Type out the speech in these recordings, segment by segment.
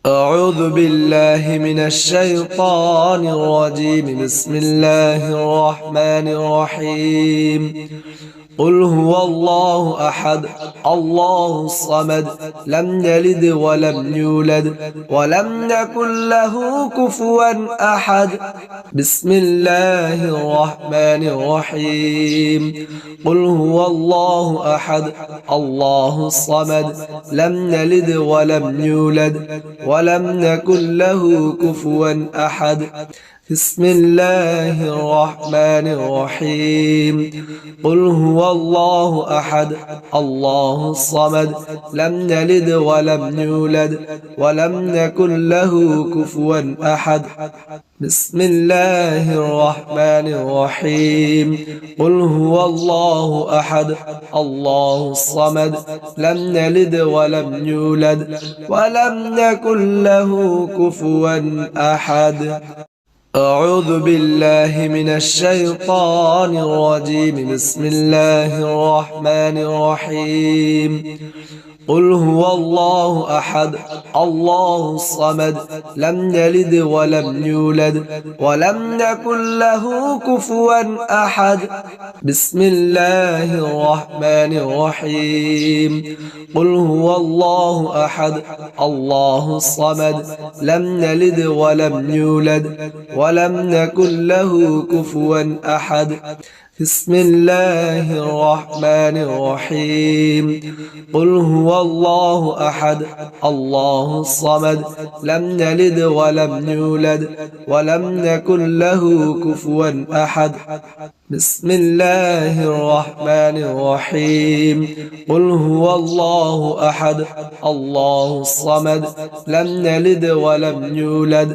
أعوذ بالله من الشيطان الرجيم. بسم الله الرحمن الرحيم. قل هو الله أحد الله الصمد لم يلد ولم يولد ولم يكن له كفوا أحد. بسم الله الرحمن الرحيم. قل هو الله أحد الله الصمد لم يلد ولم يولد ولم يكن له كفوا أحد. بسم الله الرحمن الرحيم. قل هو الله أحد الله الصمد لم يلد ولم يولد ولم يكن له كفوا أحد. بسم الله الرحمن الرحيم. قل هو الله أحد الله الصمد لم يلد ولم يولد ولم يكن له كفوا أحد. أعوذ بالله من الشيطان الرجيم. بسم الله الرحمن الرحيم. قل هو الله أحد الله الصمد لم يلد ولم يولد ولم يكن له كفوا أحد. بسم الله الرحمن الرحيم. قل هو الله أحد الله الصمد لم يلد ولم يولد ولم يكن له كفوا أحد. بسم الله الرحمن الرحيم. قل هو الله أحد الله الصمد لم يلد ولم يولد ولم يكن له كفوا أحد. بسم الله الرحمن الرحيم. قل هو الله أحد الله الصمد لم يلد ولم يولد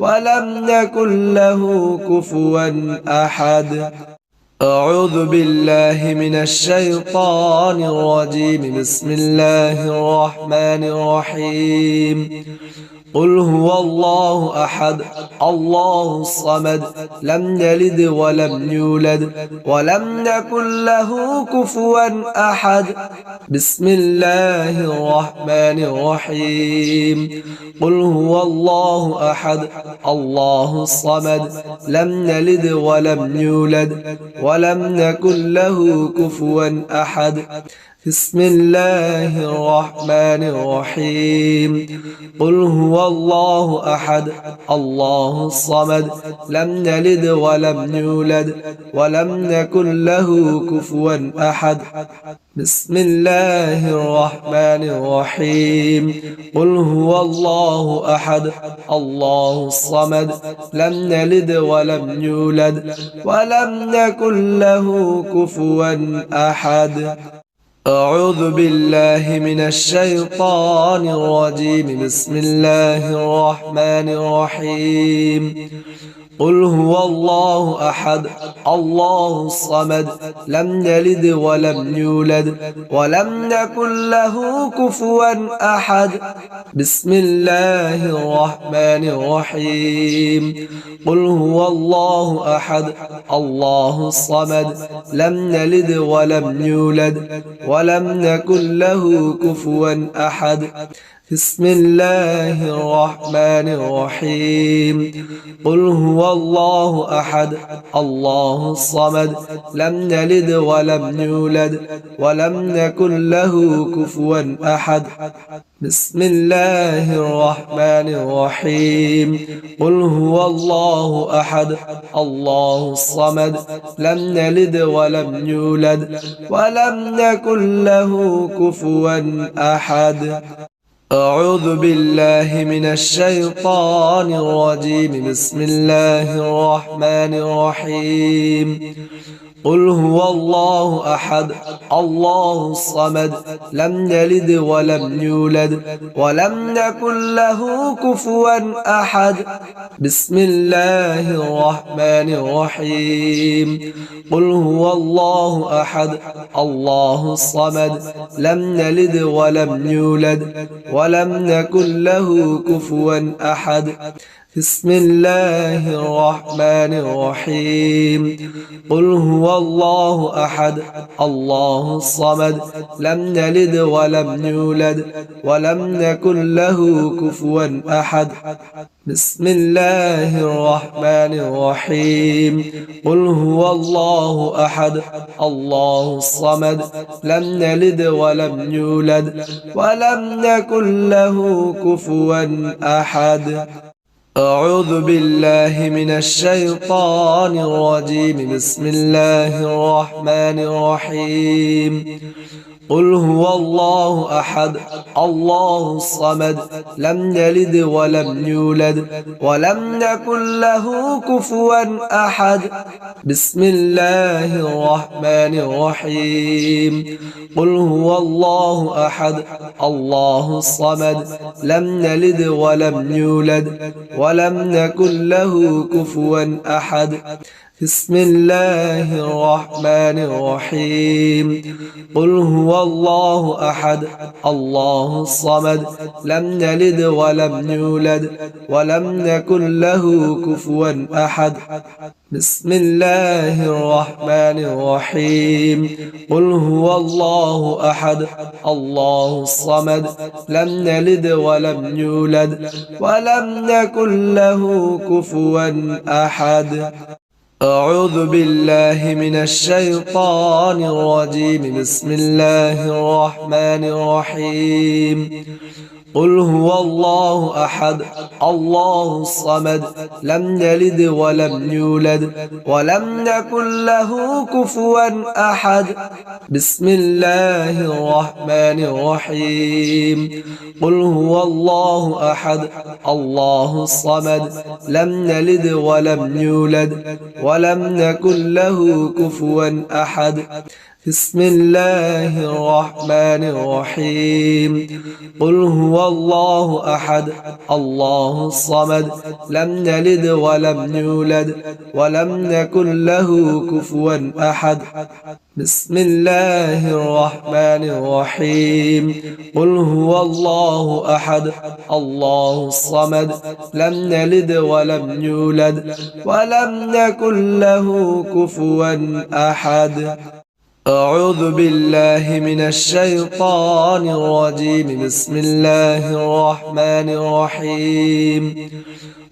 ولم يكن له كفوا أحد. أعوذ بالله من الشيطان الرجيم. بسم الله الرحمن الرحيم. قل هو الله أحد الله الصمد لم يلد ولم يولد ولم يكن له كفوا أحد. بسم الله الرحمن الرحيم. قل هو الله أحد الله الصمد لم يلد ولم يولد ولم يكن له كفوا أحد. بسم الله الرحمن الرحيم. قل هو الله أحد الله الصمد لم يلد ولم يولد ولم يكن له كفوا أحد. بسم الله الرحمن الرحيم. قل هو الله أحد الله الصمد لم يلد ولم يولد ولم يكن له كفوا أحد. أعوذ بالله من الشيطان الرجيم. بسم الله الرحمن الرحيم. قل هو الله أحد الله الصمد لم يلد ولم يولد ولم يكن له كفوا أحد. بسم الله الرحمن الرحيم. قل هو الله أحد الله الصمد لم يلد ولم يولد ولم يكن له كفوا أحد. بسم الله الرحمن الرحيم. قل هو الله أحد الله الصمد لم يلد ولم يولد ولم يكن له كفوا أحد. بسم الله الرحمن الرحيم. قل هو الله أحد الله الصمد لم يلد ولم يولد ولم يكن له كفوا أحد. أعوذ بالله من الشيطان الرجيم. بسم الله الرحمن الرحيم. قل هو الله أحد الله الصمد لم يلد ولم يولد ولم يكن له كفوا أحد. بسم الله الرحمن الرحيم. قل هو الله أحد الله الصمد لم يلد ولم يولد ولم يكن له كفوا أحد. بسم الله الرحمن الرحيم قل هو الله أحد الله الصمد لم يلد ولم يولد ولم يكن له كفوا أحد بسم الله الرحمن الرحيم قل هو الله أحد الله الصمد لم يلد ولم يولد ولم يكن له كفوا أحد أعوذ بالله من الشيطان الرجيم بسم الله الرحمن الرحيم قل هو الله أحد الله الصمد لم يلد ولم يولد ولم يكن له كفوا أحد بسم الله الرحمن الرحيم قل هو الله أحد الله الصمد لم يلد ولم يولد ولم يكن له كفوا أحد بسم الله الرحمن الرحيم قل هو الله أحد الله الصمد لم يلد ولم يولد ولم يكن له كفوا أحد بسم الله الرحمن الرحيم قل هو الله أحد الله الصمد لم يلد ولم يولد ولم يكن له كفوا أحد أعوذ بالله من الشيطان الرجيم بسم الله الرحمن الرحيم قل هو الله أحد الله الصمد لم يلد ولم يولد ولم يكن له كفوا أحد بسم الله الرحمن الرحيم قل هو الله أحد الله الصمد لم يلد ولم يولد ولم يكن له كفوا أحد بسم الله الرحمن الرحيم قل هو الله أحد الله الصمد لم يلد ولم يولد ولم يكن له كفوا أحد بسم الله الرحمن الرحيم قل هو الله أحد الله الصمد لم يلد ولم يولد ولم يكن له كفوا أحد أعوذ بالله من الشيطان الرجيم بسم الله الرحمن الرحيم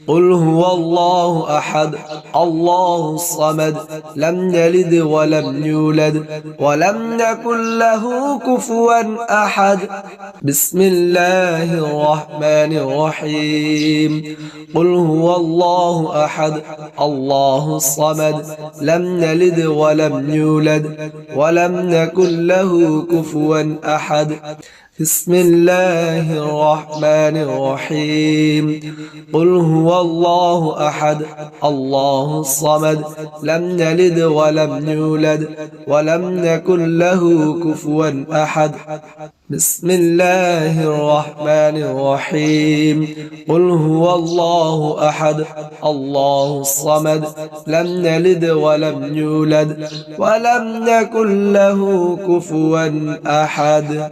قل هو الله أحد الله الصمد لم يلد ولم يولد ولم يكن له كفوا أحد بسم الله الرحمن الرحيم قل هو الله أحد الله الصمد لم يلد ولم يولد ولم يكن له كفوا أحد بسم الله الرحمن الرحيم قل هو الله أحد الله الصمد لم يلد ولم يولد ولم يكن له كفوا أحد بسم الله الرحمن الرحيم قل هو الله أحد الله الصمد لم يلد ولم يولد ولم يكن له كفوا أحد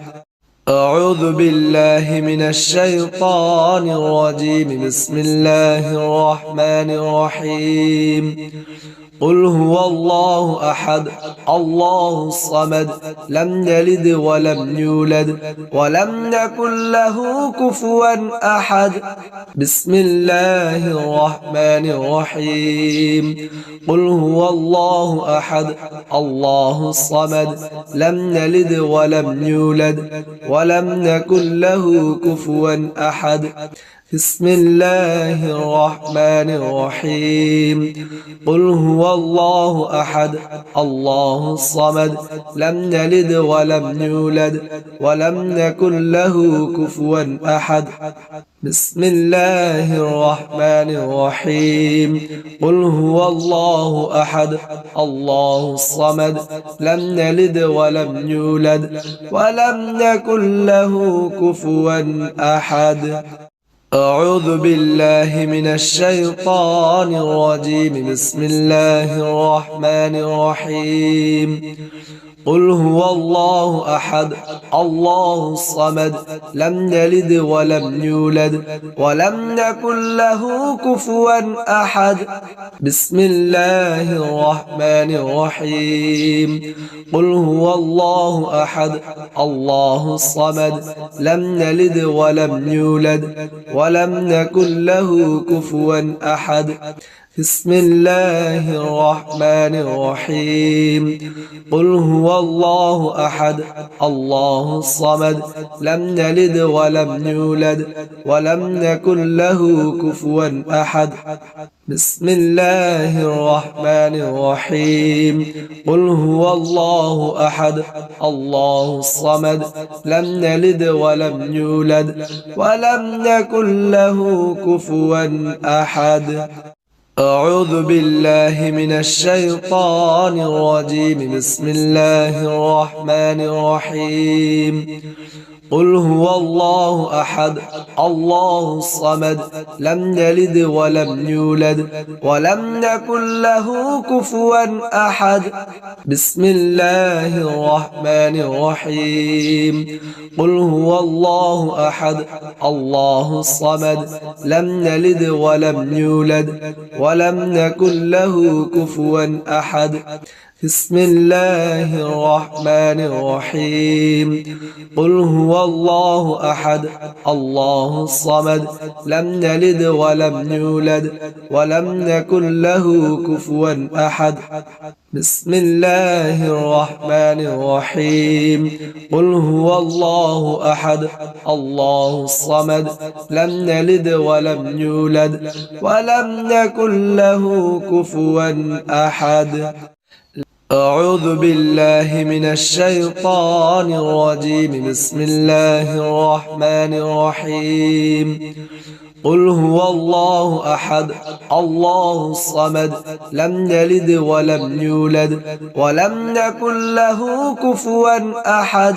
أعوذ بالله من الشيطان الرجيم بسم الله الرحمن الرحيم قل هو الله أحد الله الصمد لم يلد ولم يولد ولم يكن له كفوا أحد بسم الله الرحمن الرحيم قل هو الله أحد الله الصمد لم يلد ولم يولد ولم يكن له كفوا أحد بسم الله الرحمن الرحيم قل هو الله أحد الله الصمد لم يلد ولم يولد ولم يكن له كفوا أحد بسم الله الرحمن الرحيم قل هو الله أحد الله الصمد لم يلد ولم يولد ولم يكن له كفوا أحد أعوذ بالله من الشيطان الرجيم بسم الله الرحمن الرحيم قل هو الله أحد الله الصمد لم يلد ولم يولد ولم يكن له كفوا أحد بسم الله الرحمن الرحيم قل هو الله أحد الله الصمد لم يلد ولم يولد ولم يكن له كفوا أحد بسم الله الرحمن الرحيم قل هو الله أحد الله الصمد لم يلد ولم يولد ولم يكن له كفوا أحد بسم الله الرحمن الرحيم قل هو الله أحد الله الصمد لم يلد ولم يولد ولم يكن له كفوا أحد أعوذ بالله من الشيطان الرجيم بسم الله الرحمن الرحيم قل هو الله أحد الله الصمد لم يلد ولم يولد ولم يكن له كفوا أحد بسم الله الرحمن الرحيم قل هو الله أحد الله الصمد لم يلد ولم يولد ولم يكن له كفوا أحد بسم الله الرحمن الرحيم قل هو الله أحد الله الصمد لم يلد ولم يولد ولم يكن له كفوا أحد بسم الله الرحمن الرحيم قل هو الله أحد الله الصمد لم يلد ولم يولد ولم يكن له كفوا أحد أعوذ بالله من الشيطان الرجيم بسم الله الرحمن الرحيم قل هو الله أحد الله الصمد لم يلد ولم يولد ولم يكن له كفوا أحد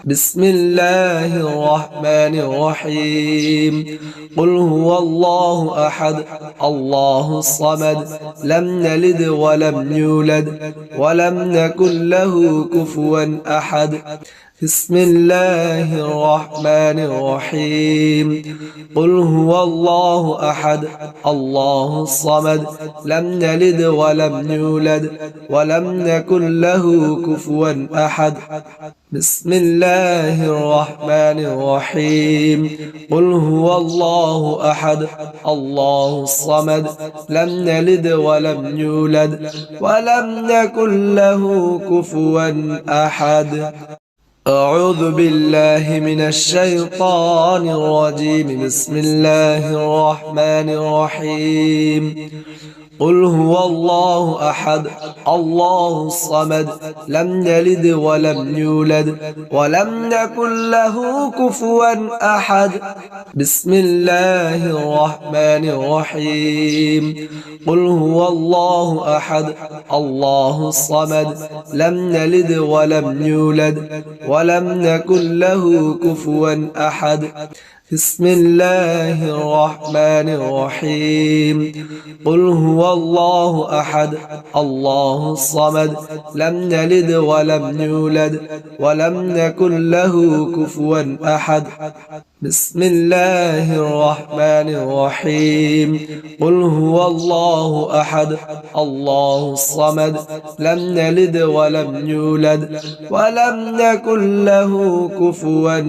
بسم الله الرحمن الرحيم قل هو الله أحد الله الصمد لم يلد ولم يولد ولم يكن له كفوا أحد بسم الله الرحمن الرحيم قل هو الله أحد الله الصمد لم يلد ولم يولد ولم يكن له كفوا أحد بسم الله الرحمن الرحيم قل هو الله أحد الله الصمد لم يلد ولم يولد ولم يكن له كفوا أحد أعوذ بالله من الشيطان الرجيم بسم الله الرحمن الرحيم قل هو الله أحد الله الصمد لم يلد ولم يولد ولم يكن له كفوا أحد بسم الله الرحمن الرحيم قل هو الله أحد الله الصمد لم يلد ولم يولد ولم يكن له كفوا أحد بسم الله الرحمن الرحيم قل هو الله أحد الله الصمد لم يلد ولم يولد ولم يكن له كفوا أحد بسم الله الرحمن الرحيم قل هو الله أحد الله الصمد لم يلد ولم يولد ولم يكن له كفوا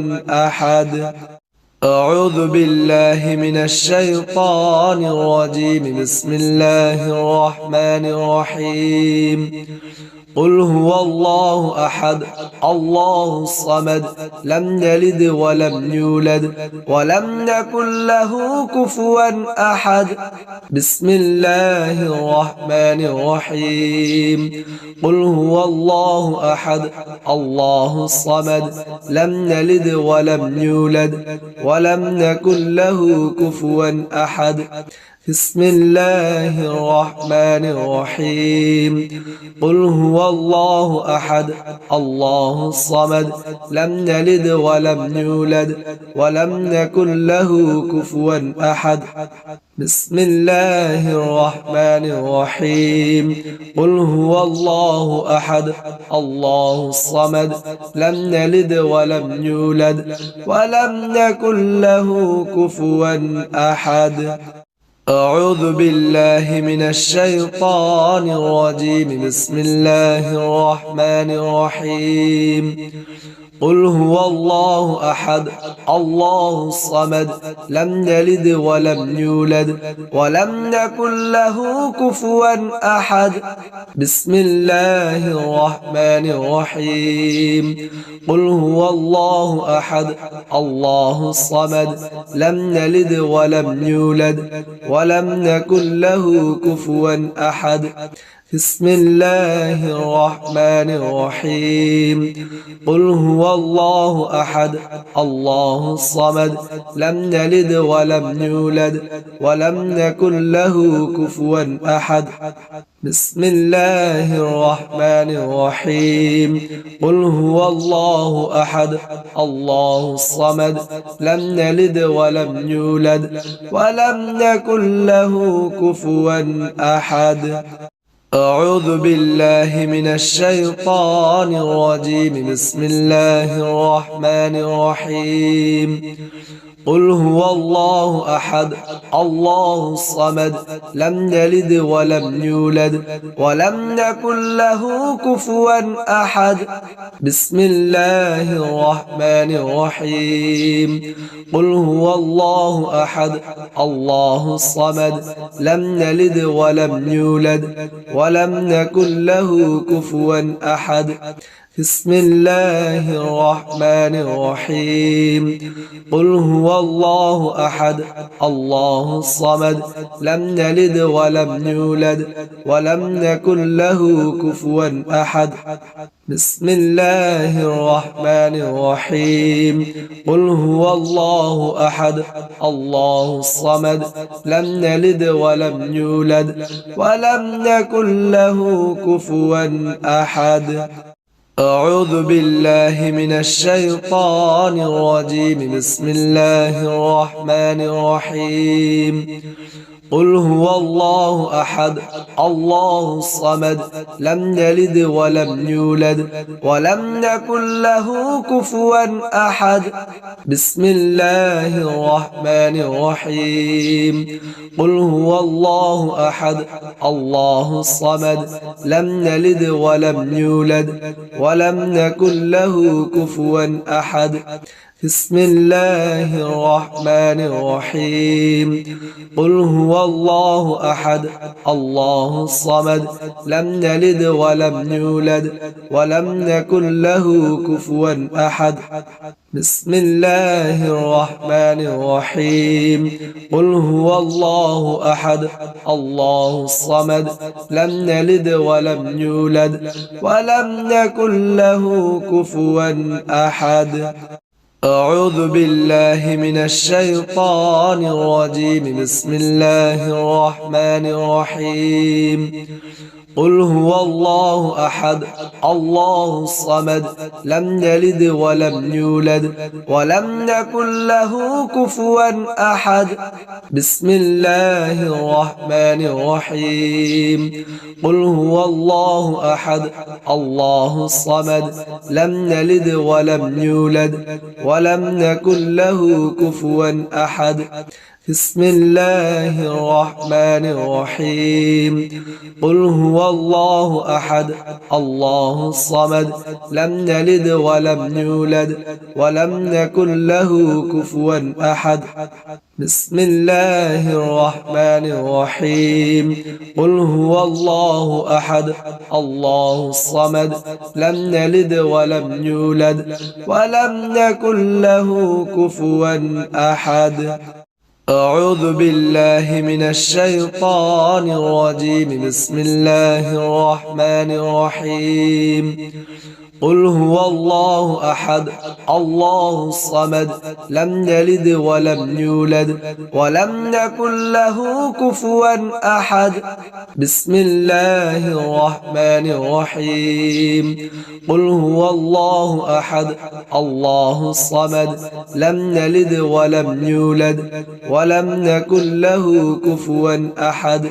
أحد أعوذ بالله من الشيطان الرجيم بسم الله الرحمن الرحيم قل هو الله أحد الله الصمد لم يلد ولم يولد ولم يكن له كفوا أحد بسم الله الرحمن الرحيم قل هو الله أحد الله الصمد لم يلد ولم يولد ولم يكن له كفوا أحد بسم الله الرحمن الرحيم قل هو الله أحد الله الصمد لم يلد ولم يولد ولم يكن له كفوا أحد بسم الله الرحمن الرحيم قل هو الله أحد الله الصمد لم يلد ولم يولد ولم يكن له كفوا أحد أعوذ بالله من الشيطان الرجيم بسم الله الرحمن الرحيم قل هو الله أحد الله الصمد لم يلد ولم يولد ولم يكن له كفوا أحد بسم الله الرحمن الرحيم قل هو الله أحد الله الصمد لم يلد ولم يولد ولم يكن له كفوا أحد بسم الله الرحمن الرحيم قل هو الله أحد الله الصمد لم يلد ولم يولد ولم يكن له كفوا أحد بسم الله الرحمن الرحيم قل هو الله أحد الله الصمد لم يلد ولم يولد ولم يكن له كفوا أحد أعوذ بالله من الشيطان الرجيم بسم الله الرحمن الرحيم قل هو الله أحد الله الصمد لم يلد ولم يولد ولم يكن له كفوا أحد بسم الله الرحمن الرحيم قل هو الله أحد الله الصمد لم يلد ولم يولد ولم يكن له كفوا أحد بسم الله الرحمن الرحيم قل هو الله أحد الله الصمد لم يلد ولم يولد ولم يكن له كفوا أحد بسم الله الرحمن الرحيم قل هو الله أحد الله الصمد لم يلد ولم يولد ولم يكن له كفوا أحد أعوذ بالله من الشيطان الرجيم بسم الله الرحمن الرحيم قل هو الله أحد الله الصمد لم يلد ولم يولد ولم يكن له كفوا أحد بسم الله الرحمن الرحيم قل هو الله أحد الله الصمد لم يلد ولم يولد ولم يكن له كفوا أحد بسم الله الرحمن الرحيم قل هو الله أحد الله الصمد لم يلد ولم يولد ولم يكن له كفوا أحد بسم الله الرحمن الرحيم قل هو الله أحد الله الصمد لم يلد ولم يولد ولم يكن له كفوا أحد أعوذ بالله من الشيطان الرجيم بسم الله الرحمن الرحيم قل هو الله أحد الله الصمد لم يلد ولم يولد ولم يكن له كفوا أحد بسم الله الرحمن الرحيم قل هو الله أحد الله الصمد لم يلد ولم يولد ولم يكن له كفوا أحد بسم الله الرحمن الرحيم قل هو الله أحد الله الصمد لم يلد ولم يولد ولم يكن له كفوا أحد بسم الله الرحمن الرحيم قل هو الله أحد الله الصمد لم يلد ولم يولد ولم يكن له كفوا أحد أعوذ بالله من الشيطان الرجيم بسم الله الرحمن الرحيم قل هو الله أحد الله الصمد لم يلد ولم يولد ولم يكن له كفوا أحد بسم الله الرحمن الرحيم قل هو الله أحد الله الصمد لم يلد ولم يولد ولم يكن له كفوا أحد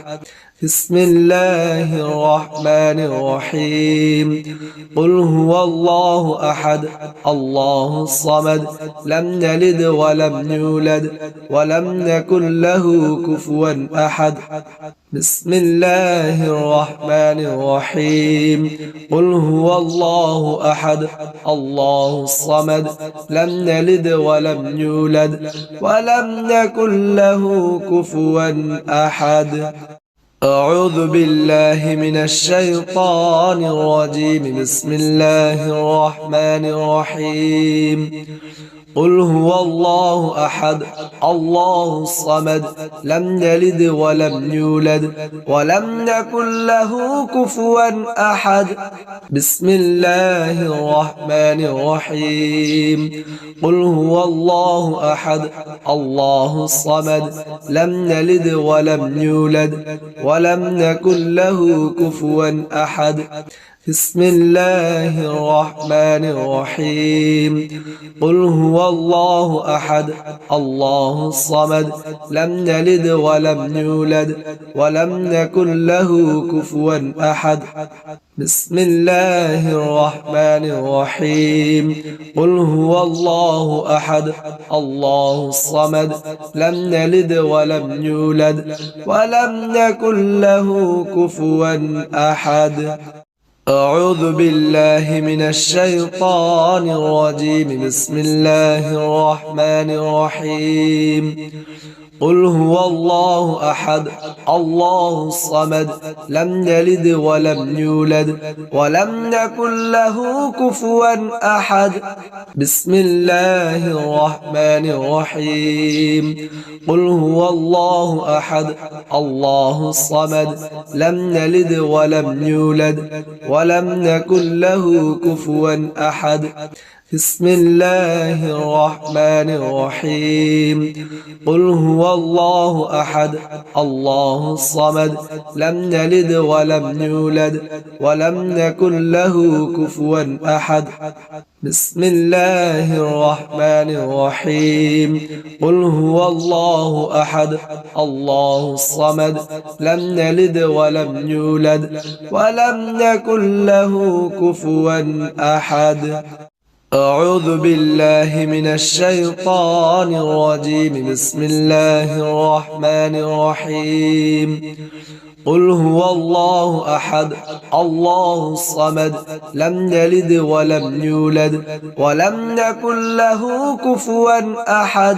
بسم الله الرحمن الرحيم قل هو الله أحد الله الصمد لم يلد ولم يولد ولم يكن له كفوا أحد بسم الله الرحمن الرحيم قل هو الله أحد الله الصمد لم يلد ولم يولد ولم يكن له كفوا أحد أعوذ بالله من الشيطان الرجيم بسم الله الرحمن الرحيم قل هو الله أحد الله الصمد لم يلد ولم يولد ولم يكن له كفوا أحد بسم الله الرحمن الرحيم قل هو الله أحد الله الصمد لم يلد ولم يولد ولم يكن له كفوا أحد بسم الله الرحمن الرحيم قل هو الله أحد الله الصمد لم يلد ولم يولد ولم يكن له كفوا أحد بسم الله الرحمن الرحيم قل هو الله أحد الله الصمد لم يلد ولم يولد ولم يكن له كفوا أحد أعوذ بالله من الشيطان الرجيم بسم الله الرحمن الرحيم قل هو الله أحد الله الصمد لم يلد ولم يولد ولم يكن له كفوا أحد بسم الله الرحمن الرحيم قل هو الله أحد الله الصمد لم يلد ولم يولد ولم يكن له كفوا أحد بسم الله الرحمن الرحيم قل هو الله أحد الله الصمد لم يلد ولم يولد ولم يكن له كفوا أحد بسم الله الرحمن الرحيم قل هو الله أحد الله الصمد لم يلد ولم يولد ولم يكن له كفوا أحد أعوذ بالله من الشيطان الرجيم بسم الله الرحمن الرحيم قل هو الله أحد الله الصمد لم يلد ولم يولد ولم يكن له كفوا أحد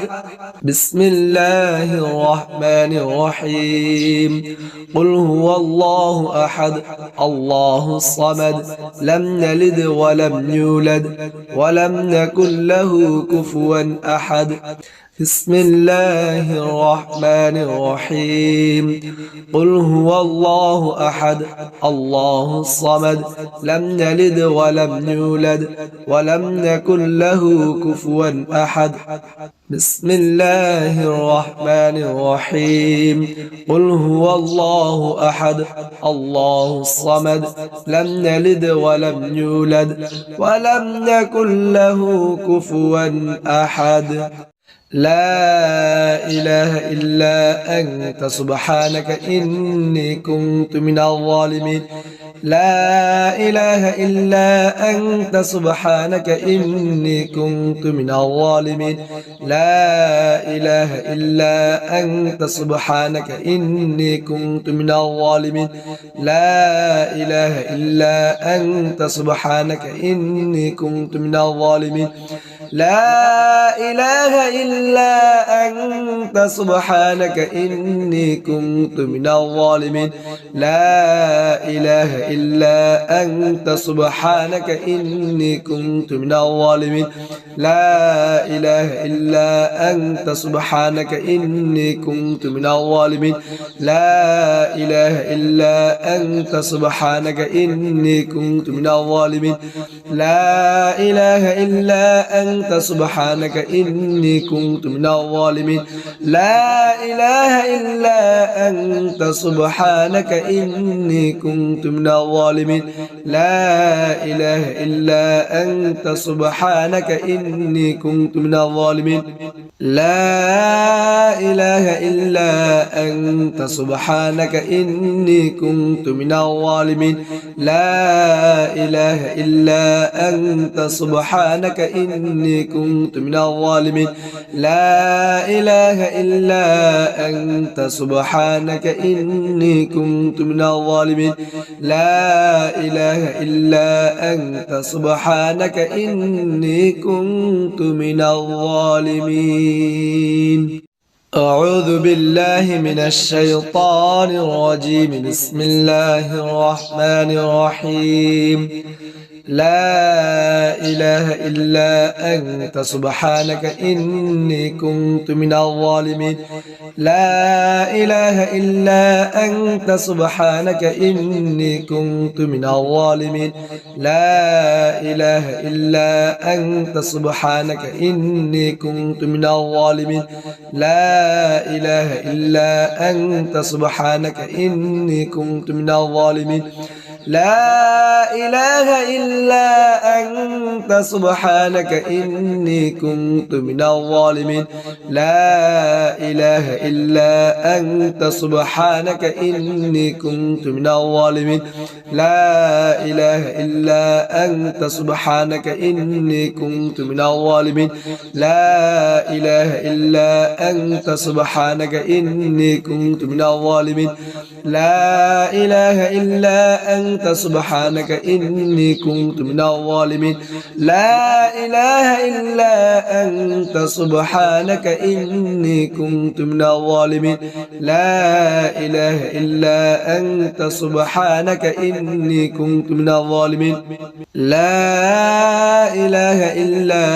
بسم الله الرحمن الرحيم قل هو الله أحد الله الصمد لم يلد ولم يولد ولم يكن له كفوا أحد بسم الله الرحمن الرحيم قل هو الله أحد الله الصمد لم يلد ولم يولد ولم يكن له كفوا أحد بسم الله الرحمن الرحيم قل هو الله أحد الله الصمد لم يلد ولم يولد ولم يكن له كفوا أحد لا إله إلا أنت سبحانك إني كنت من الظالمين لا إله إلا أنت سبحانك إني كنت من الظالمين لا إله إلا أنت سبحانك إني كنت من الظالمين لا إله إلا أنت سبحانك إني كنت من الظالمين لا إله إلا أنت سبحانك إني كنت من الظالمين لا إله إلا أنت سبحانك إني كنت من الظالمين لا إله إلا أنت سبحانك إني كنت من الظالمين لا إله إلا أنت سبحانك إني كنت من الظالمين لا إله إلا أنت سبحانك إني كنت من الظالمين لا إله إلا أنت سبحانك إني كنت من الظالمين لا إله إلا أنت سبحانك إني كنت من الظالمين لا إله إلا أنت سبحانك إني كنت من الظالمين لا إله إلا أنت سبحانك إني كنت من الظالمين لا إله إلا أنت سبحانك إني كنت من الظالمين لا إله إلا أنت سبحانك إني كنت من الظالمين أعوذ بالله من الشيطان الرجيم بسم الله الرحمن الرحيم لا إله إلا أنت سبحانك إني كنت من الظالمين لا إله إلا أنت سبحانك إني كنت من الظالمين لا إله إلا أنت سبحانك إني كنت من الظالمين لا إله إلا أنت سبحانك إني كنت من الظالمين لا إله إلا أنت سبحانك إني كنت من الظالمين لا إله إلا أنت سبحانك إني كنت من الظالمين لا إله إلا أنت سبحانك إني كنت من الظالمين لا إله إلا أنت سبحانك إني كنت من الظالمين لا إله إلا أنت سبحانك إني كنت من الظالمين لا إله إلا أنت سبحانك إني كنت من الظالمين لا إله إلا أنت سبحانك إني كنت من الظالمين لا إله إلا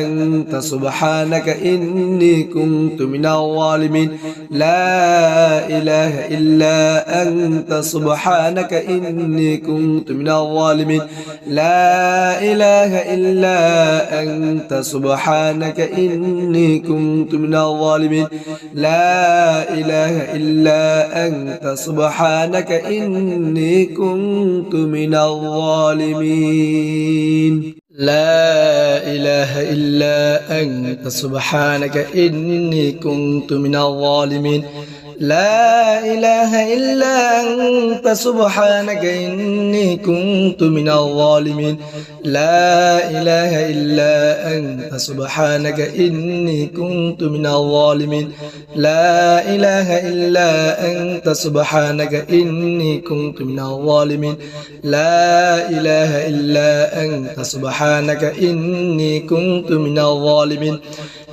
أنت سبحانك إني كنت من الظالمين لا إله إلا أنت سبحانك إني كنت من الظالمين لا إله إلا أنت سبحانك إني كنت من الظالمين لا إله إلا أنت سبحانك إني كنت من الظالمين لا إله إلا أنت سبحانك إني كنت من الظالمين لا إله إلا أنت سبحانك إني كنت من الظالمين لا إله إلا أنت سبحانك إني كنت من الظالمين لا إله إلا أنت سبحانك إني كنت من الظالمين لا إله إلا أنت سبحانك إني كنت من الظالمين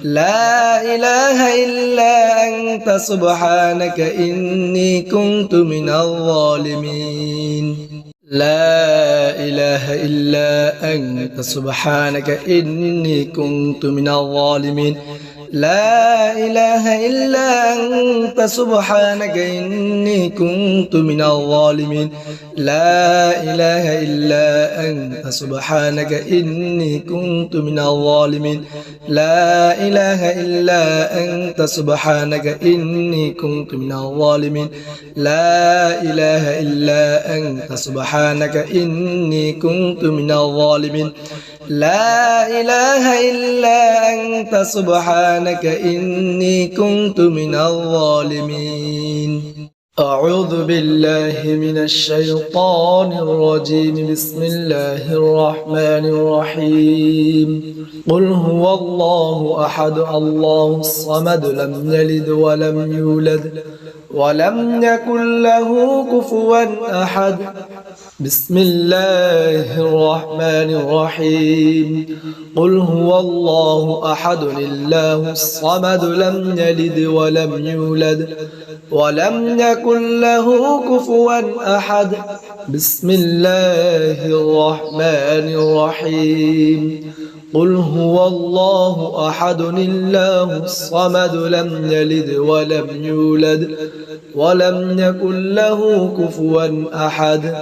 لا إله إلا أنت سبحانك إني كنت من الظالمين لا إله إلا أنت سبحانك إني كنت من الظالمين لا إله إلا أنت سبحانك إني كنت من الظالمين لا إله إلا أنت سبحانك إني كنت من الظالمين لا إله إلا أنت سبحانك إني كنت من الظالمين لا إله إلا أنت سبحانك إني كنت من الظالمين لا إله إلا أنت سبحانك إني كنت من الظالمين أعوذ بالله من الشيطان الرجيم بسم الله الرحمن الرحيم قل هو الله أحد الله الصمد لم يلد ولم يولد ولم يكن له كفوا أحد بسم الله الرحمن الرحيم قل هو الله أحد الله الصمد لم يلد ولم يولد ولم يكن له كفوا أحد بسم الله الرحمن الرحيم قل هو الله أحد الله الصمد لم يلد ولم يولد ولم يكن له كفوا أحد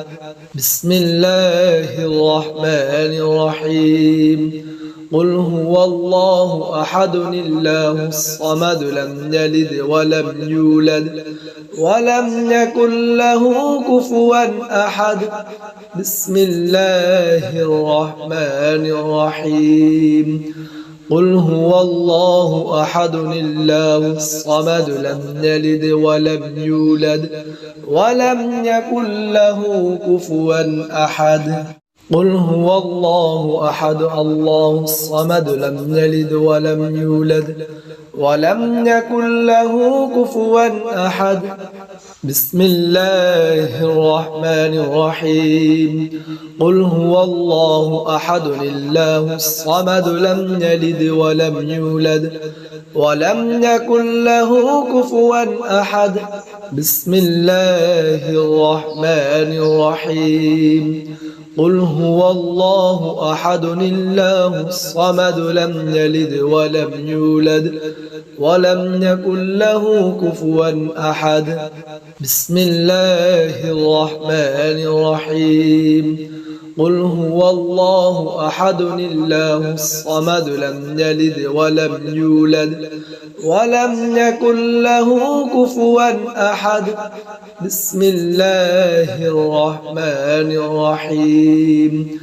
بسم الله الرحمن الرحيم قل هو الله أحد الله الصمد لم يلد ولم يولد ولم يكن له كفوا أحد بسم الله الرحمن الرحيم قل هو الله أحد الله الصمد لم يلد ولم يولد ولم يكن له كفوا أحد قل هو الله أحد الله الصمد لم يلد ولم يولد ولم يكن له كفوا أحد بسم الله الرحمن الرحيم قل هو الله أحد الله الصمد لم يلد ولم يولد ولم يكن له كفوا أحد بسم الله الرحمن الرحيم قل هو الله أحد الله الصمد لم يلد ولم يولد ولم يكن له كفوا أحد بسم الله الرحمن الرحيم قل هو الله أحد الله الصمد لم يلد ولم يولد ولم يكن له كفوا أحد بسم الله الرحمن الرحيم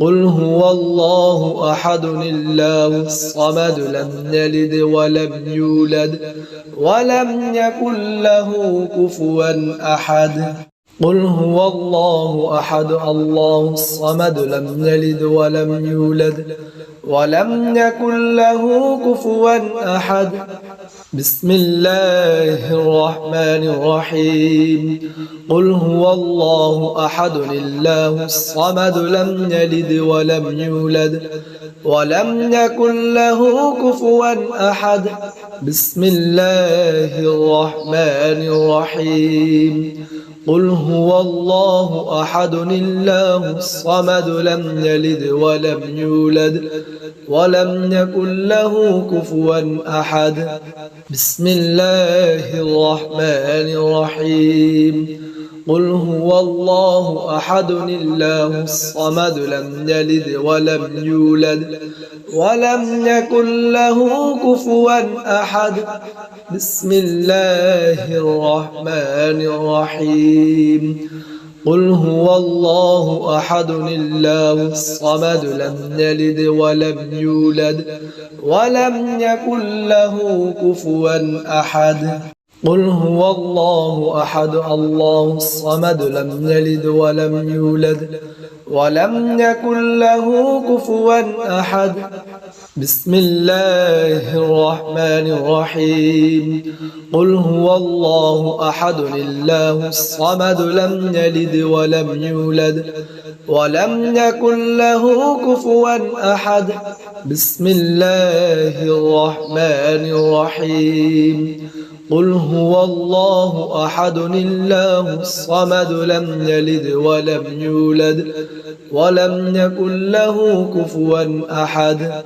قل هو الله أحد الله الصمد لم يلد ولم يولد ولم يكن له كفوا أحد قل هو الله أحد الله الصمد لم يلد ولم يولد ولم يكن له كفوا أحد بسم الله الرحمن الرحيم قل هو الله أحد الله الصمد لم يلد ولم يولد ولم يكن له كفوا أحد بسم الله الرحمن الرحيم قل هو الله أحد الله الصمد لم يلد ولم يولد ولم يكن له كفوا أحد بسم الله الرحمن الرحيم قل هو الله أحد الله الصمد لم يلد ولم يولد ولم يكن له كفوا أحد بسم الله الرحمن الرحيم قل هو الله أحد الله الصمد لم يلد ولم يولد ولم يكن له كفوا أحد قل هو الله أحد الله الصمد لم يلد ولم يولد ولم يكن له كفوا أحد بسم الله الرحمن الرحيم قل هو الله أحد الله الصمد لم يلد ولم يولد ولم يكن له كفوا أحد بسم الله الرحمن الرحيم قل هو الله أحد الله الصمد لم يلد ولم يولد ولم يكن له كفوا أحد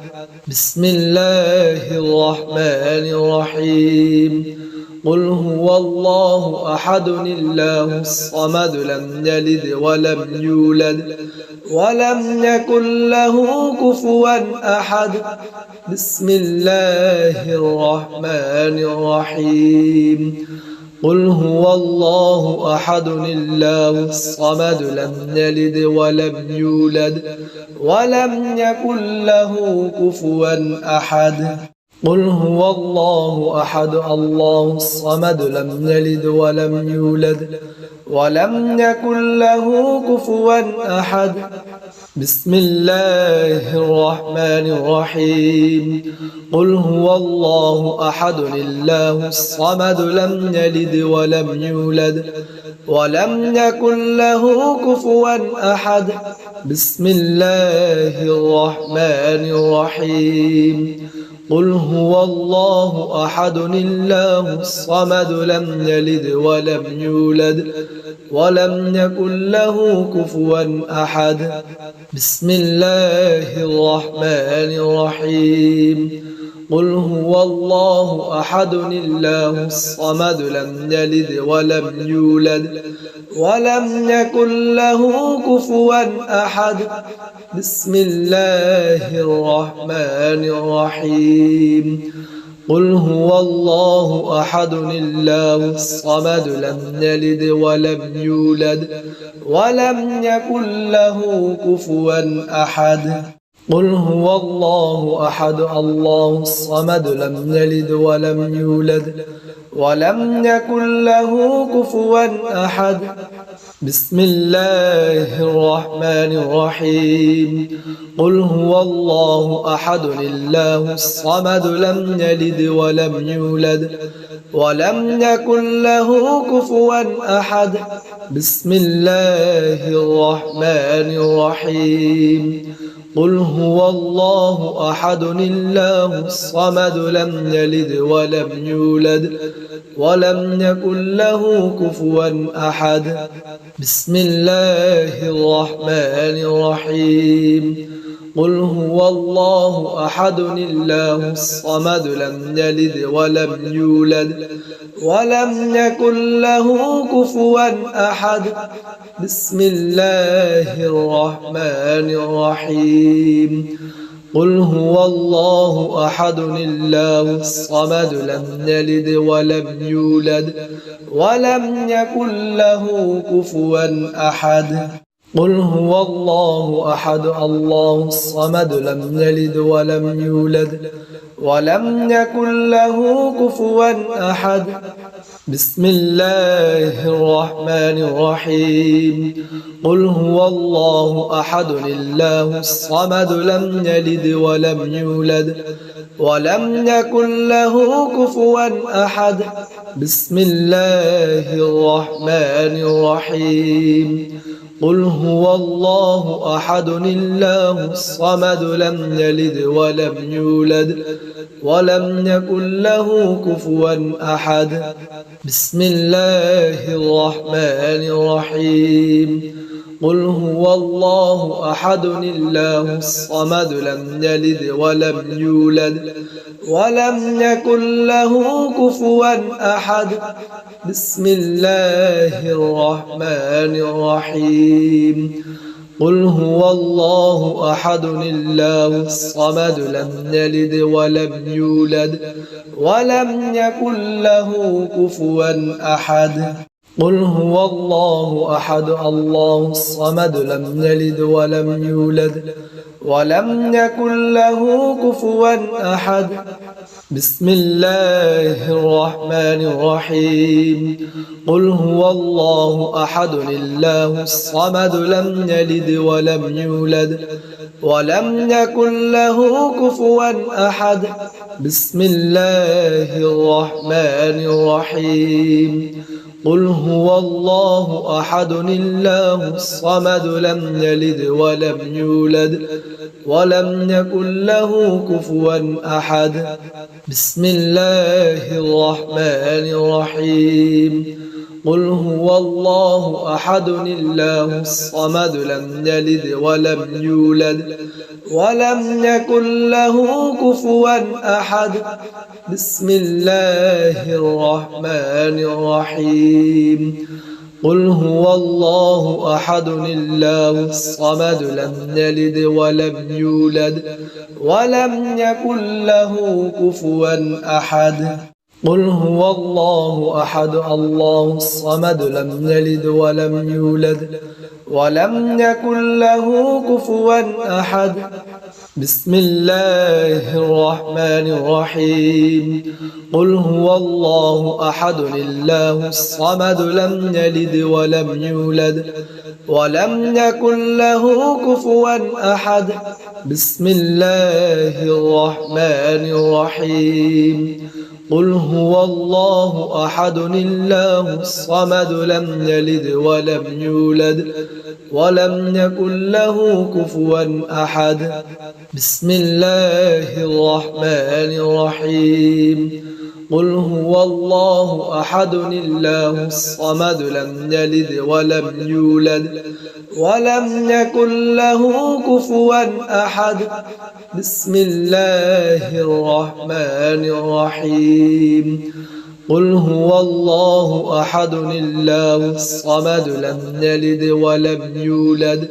بسم الله الرحمن الرحيم قل هو الله أحد الله الصمد لم يلد ولم يولد ولم يكن له كفوا أحد بسم الله الرحمن الرحيم قل هو الله أحد الله الصمد لم يلد ولم يولد ولم يكن له كفوا أحد قل هو الله أحد الله الصمد لم يلد ولم يولد ولم يكن له كفوا أحد بسم الله الرحمن الرحيم قل هو الله أحد الله الصمد لم يلد ولم يولد ولم يكن له كفوا أحد بسم الله الرحمن الرحيم قل هو الله أحد الله الصمد لم يلد ولم يولد ولم يكن له كفوا أحد بسم الله الرحمن الرحيم قل هو الله أحد الله الصمد لم يلد ولم يولد ولم يكن له كفوا أحد بسم الله الرحمن الرحيم قل هو الله أحد الله الصمد لم يلد ولم يولد ولم يكن له كفوا أحد قل هو الله أحد الله الصمد لم يلد ولم يولد ولم يكن له كفوا أحد بسم الله الرحمن الرحيم قل هو الله أحد الله الصمد لم يلد ولم يولد ولم يكن له كفوا أحد بسم الله الرحمن الرحيم قل هو الله أحد الله الصمد لم يلد ولم يولد ولم يكن له كفوا أحد بسم الله الرحمن الرحيم قل هو الله أحد الله الصمد لم يلد ولم يولد ولم يكن له كفوا أحد بسم الله الرحمن الرحيم قل هو الله أحد الله الصمد لم يلد ولم يولد ولم يكن له كفوا أحد قل هو الله أحد الله الصمد لم يلد ولم يولد ولم يكن له كفوا أحد بسم الله الرحمن الرحيم قل هو الله أحد الله الصمد لم يلد ولم يولد ولم يكن له كفوا أحد بسم الله الرحمن الرحيم قل هو الله أحد الله الصمد لم يلد ولم يولد ولم يكن له كفوا أحد بسم الله الرحمن الرحيم قل هو الله أحد الله الصمد لم يلد ولم يولد ولم يكن له كفوا أحد بسم الله الرحمن الرحيم قل هو الله أحد الله الصمد لم يلد ولم يولد ولم يكن له كفوا أحد قل هو الله أحد الله الصمد لم يلد ولم يولد ولم يكن له كفوا أحد بسم الله الرحمن الرحيم قل هو الله أحد الله الصمد لم يلد ولم يولد ولم يكن له كفوا أحد بسم الله الرحمن الرحيم قل هو الله أحد الله الصمد لم يلد ولم يولد ولم يكن له كفوا أحد بسم الله الرحمن الرحيم قل هو الله أحد الله الصمد لم يلد ولم يولد ولم يكن له كفوا أحد بسم الله الرحمن الرحيم قل هو الله أحد الله الصمد لم يلد ولم يولد ولم يكن له كفوا أحد قل هو الله أحد الله الصمد لم يلد ولم يولد ولم يكن له كفوا أحد بسم الله الرحمن الرحيم قل هو الله أحد الله الصمد لم يلد ولم يولد ولم يكن له كفوا أحد بسم الله الرحمن الرحيم قل هو الله أحد الله الصمد لم يلد ولم يولد ولم يكن له كفوا أحد بسم الله الرحمن الرحيم قل هو الله أحد الله الصمد لم يلد ولم يولد ولم يكن له كفوا أحد بسم الله الرحمن الرحيم قل هو الله أحد الله الصمد لم يلد ولم يولد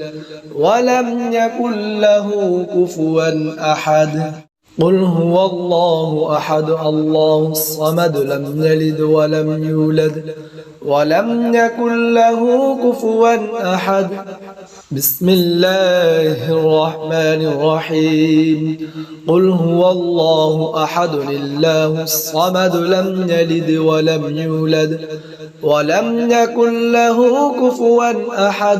ولم يكن له كفوا أحد قل هو الله أحد الله الصمد لم يلد ولم يولد ولم يكن له كفوا أحد بسم الله الرحمن الرحيم قل هو الله أحد الله الصمد لم يلد ولم يولد ولم يكن له كفوا أحد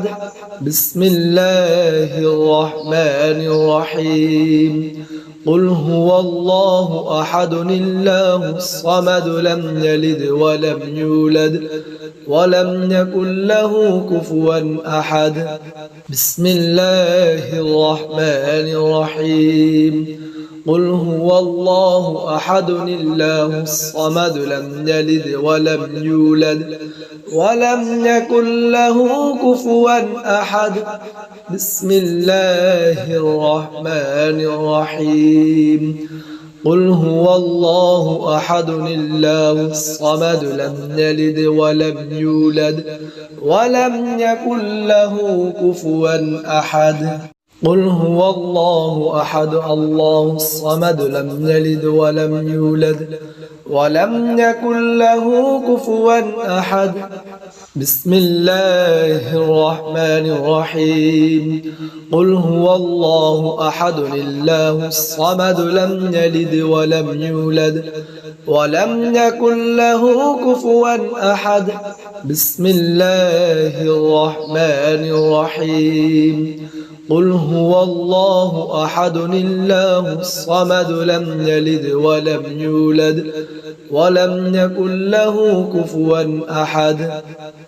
بسم الله الرحمن الرحيم قل هو الله أحد الله الصمد لم يلد ولم يولد ولم يكن له كفوا أحد بسم الله الرحمن الرحيم قل هو الله أحد الله الصمد لم يلد ولم يولد ولم يكن له كفوا أحد بسم الله الرحمن الرحيم قل هو الله أحد الله الصمد لم يلد ولم يولد ولم يكن له كفوا أحد قل هو الله أحد الله الصمد لم يلد ولم يولد ولم يكن له كفوا أحد بسم الله الرحمن الرحيم قل هو الله أحد الله الصمد لم يلد ولم يولد ولم يكن له كفوا أحد بسم الله الرحمن الرحيم قل هو الله أحد الله الصمد لم يلد ولم يولد ولم يكن له كفوا أحد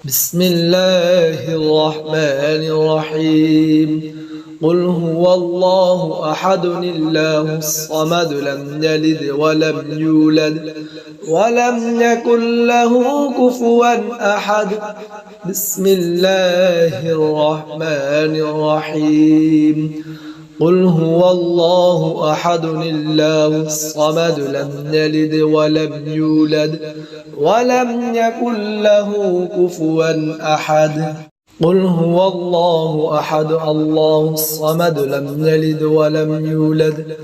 بسم الله الرحمن الرحيم قل هو الله أحد الله الصمد لم يلد ولم يولد ولم يكن له كفوا أحد بسم الله الرحمن الرحيم قل هو الله أحد الله الصمد لم يلد ولم يولد ولم يكن له كفوا أحد قل هو الله أحد الله الصمد لم يلد ولم يولد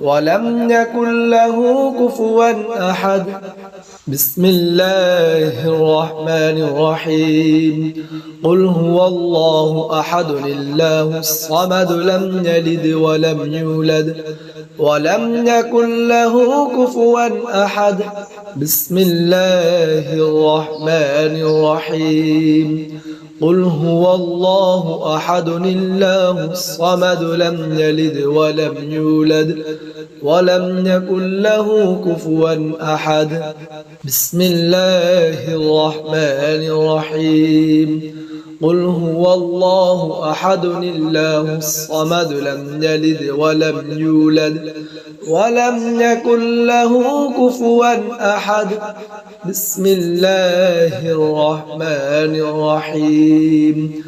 ولم يكن له كفوا أحد بسم الله الرحمن الرحيم قل هو الله أحد الله الصمد لم يلد ولم يولد ولم يكن له كفوا أحد بسم الله الرحمن الرحيم قل هو الله أحد الله الصمد لم يلد ولم يولد ولم يكن له كفوا أحد بسم الله الرحمن الرحيم قل هو الله أحد الله الصمد لم يلد ولم يولد ولم يكن له كفوا أحد بسم الله الرحمن الرحيم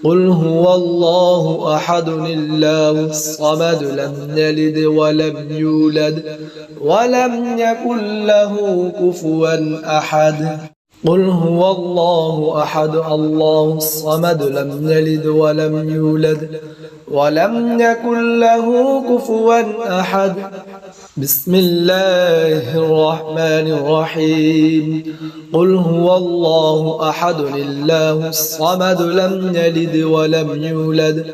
قل هو الله أحد الله الصمد لم يلد ولم يولد ولم يكن له كفوا أحد قل هو الله أحد الله الصمد لم يلد ولم يولد ولم يكن له كفوا أحد بسم الله الرحمن الرحيم قل هو الله أحد الله الصمد لم يلد ولم يولد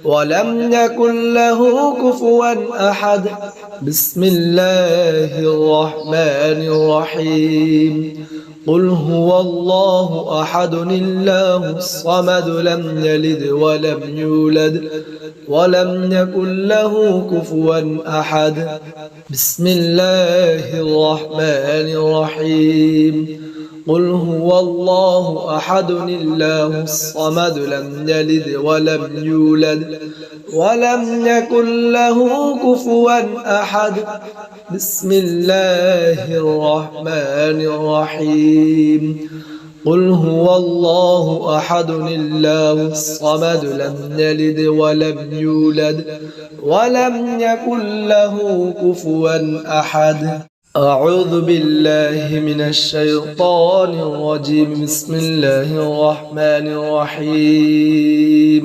ولم يكن له كفوا أحد بسم الله الرحمن الرحيم قل هو الله أحد الله الصمد لم يلد ولم يولد ولم يكن له كفوا أحد بسم الله الرحمن الرحيم قل هو الله أحد الله الصمد لم يلد ولم يولد ولم يكن له كفوا أحد بسم الله الرحمن الرحيم قل هو الله أحد الله الصمد لم يلد ولم يولد ولم يكن له كفوا أحد أعوذ بالله من الشيطان الرجيم بسم الله الرحمن الرحيم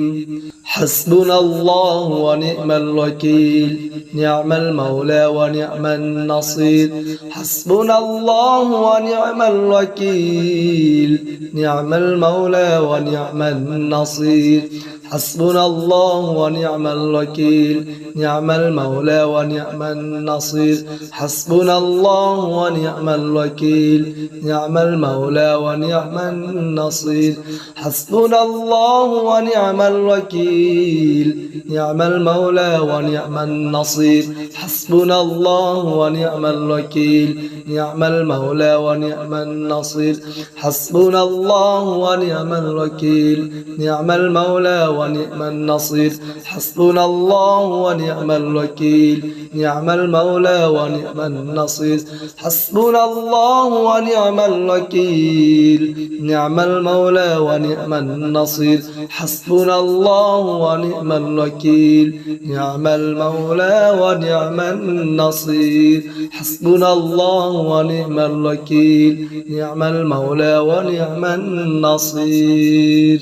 حسبنا الله ونعم الوكيل نعم المولى ونعم النصير حسبنا الله ونعم الوكيل نعم المولى ونعم النصير حسبنا الله ونعم الوكيل نعم المولى ونعم النصير حسبنا الله ونعم الوكيل نعم المولى ونعم النصير حسبنا الله ونعم الوكيل نعم المولى ونعم النصير حسبنا الله ونعم الوكيل نعم المولى ونعم النصير حسبنا الله ونعم الوكيل نعم المولى ونعم النصير حسبنا الله ونعم الوكيل نعم المولى ونعم النصير حسبنا الله ونعم الوكيل نعم المولى ونعم النصير حسبنا الله ونعم الوكيل نعم المولى ونعم النصير حسبنا الله ونعم الوكيل نعم المولى ونعم النصير